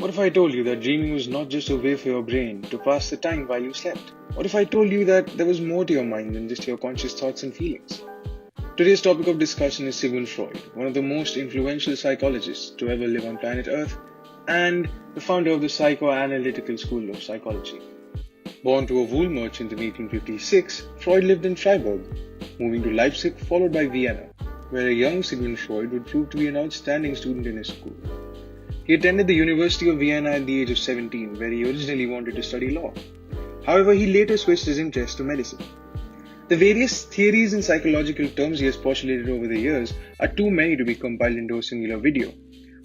What if I told you that dreaming was not just a way for your brain to pass the time while you slept? What if I told you that there was more to your mind than just your conscious thoughts and feelings? Today's topic of discussion is Sigmund Freud, one of the most influential psychologists to ever live on planet Earth, and the founder of the psychoanalytical school of psychology. Born to a wool merchant in 1856, Freud lived in Freiburg, moving to Leipzig followed by Vienna, where a young Sigmund Freud would prove to be an outstanding student in his school. He attended the University of Vienna at the age of 17, where he originally wanted to study law. However, he later switched his interest to medicine. The various theories and psychological terms he has postulated over the years are too many to be compiled into a singular video,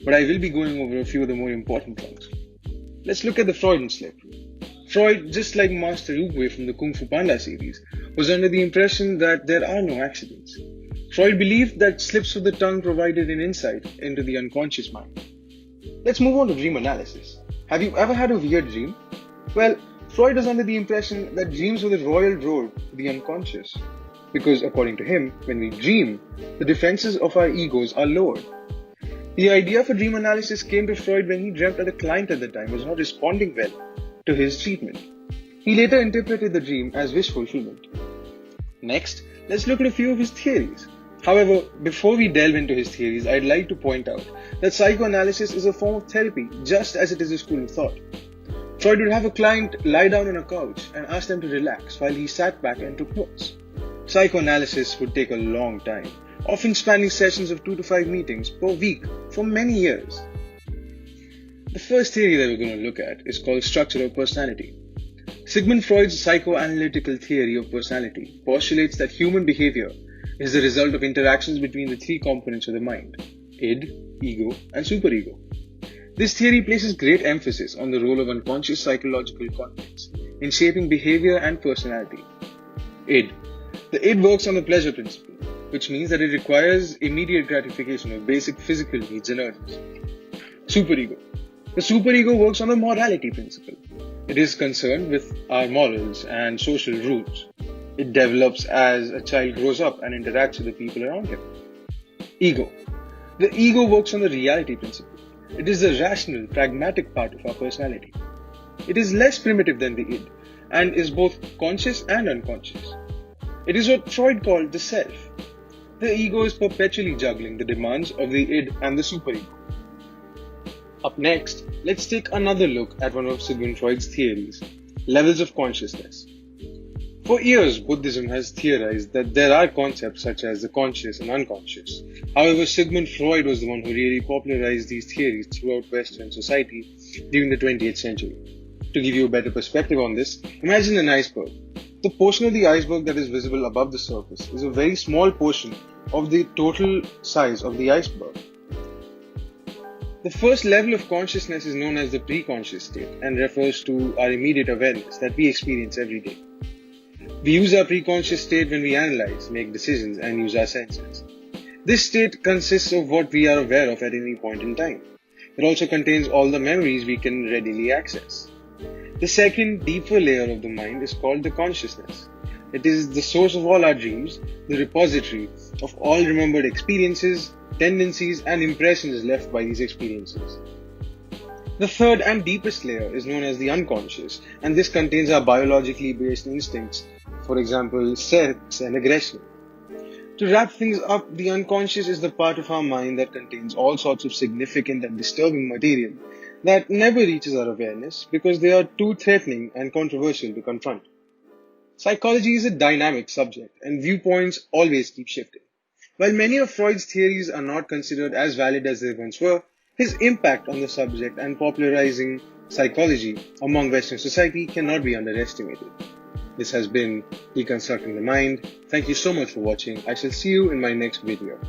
but I will be going over a few of the more important ones. Let's look at the Freudian slip. Freud, just like Master Oogway from the Kung Fu Panda series, was under the impression that there are no accidents. Freud believed that slips of the tongue provided an insight into the unconscious mind. Let's move on to dream analysis. Have you ever had a weird dream? Well, Freud was under the impression that dreams were the royal road to the unconscious, because according to him, when we dream, the defenses of our egos are lowered. The idea for dream analysis came to Freud when he dreamt that a client at the time was not responding well to his treatment. He later interpreted the dream as wish fulfillment. Next, let's look at a few of his theories. However, before we delve into his theories, I'd like to point out that psychoanalysis is a form of therapy, just as it is a school of thought. Freud would have a client lie down on a couch and ask them to relax while he sat back and took notes. Psychoanalysis would take a long time, often spanning sessions of 2 to 5 meetings per week for many years. The first theory that we're going to look at is called structure of personality. Sigmund Freud's psychoanalytical theory of personality postulates that human behavior is the result of interactions between the three components of the mind: id, ego, and superego. This theory places great emphasis on the role of unconscious psychological contexts in shaping behavior and personality. Id. The id works on the pleasure principle, which means that it requires immediate gratification of basic physical needs and urges. Superego. The superego works on the morality principle. It is concerned with our morals and social rules. It develops as a child grows up and interacts with the people around him. Ego. The ego works on the reality principle. It is the rational, pragmatic part of our personality. It is less primitive than the id and is both conscious and unconscious. It is what Freud called the self. The ego is perpetually juggling the demands of the id and the superego. Up next, let's take another look at one of Sigmund Freud's theories, levels of consciousness. For years, Buddhism has theorized that there are concepts such as the conscious and unconscious. However, Sigmund Freud was the one who really popularized these theories throughout Western society during the 20th century. To give you a better perspective on this, imagine an iceberg. The portion of the iceberg that is visible above the surface is a very small portion of the total size of the iceberg. The first level of consciousness is known as the pre-conscious state and refers to our immediate awareness that we experience every day. We use our pre-conscious state when we analyze, make decisions, and use our senses. This state consists of what we are aware of at any point in time. It also contains all the memories we can readily access. The second, deeper layer of the mind is called the consciousness. It is the source of all our dreams, the repository of all remembered experiences, tendencies, and impressions left by these experiences. The third and deepest layer is known as the unconscious, and this contains our biologically based instincts, for example, sex and aggression. To wrap things up, the unconscious is the part of our mind that contains all sorts of significant and disturbing material that never reaches our awareness because they are too threatening and controversial to confront. Psychology is a dynamic subject, and viewpoints always keep shifting. While many of Freud's theories are not considered as valid as they once were, his impact on the subject and popularizing psychology among Western society cannot be underestimated. This has been Deconstructing the Mind. Thank you so much for watching. I shall see you in my next video.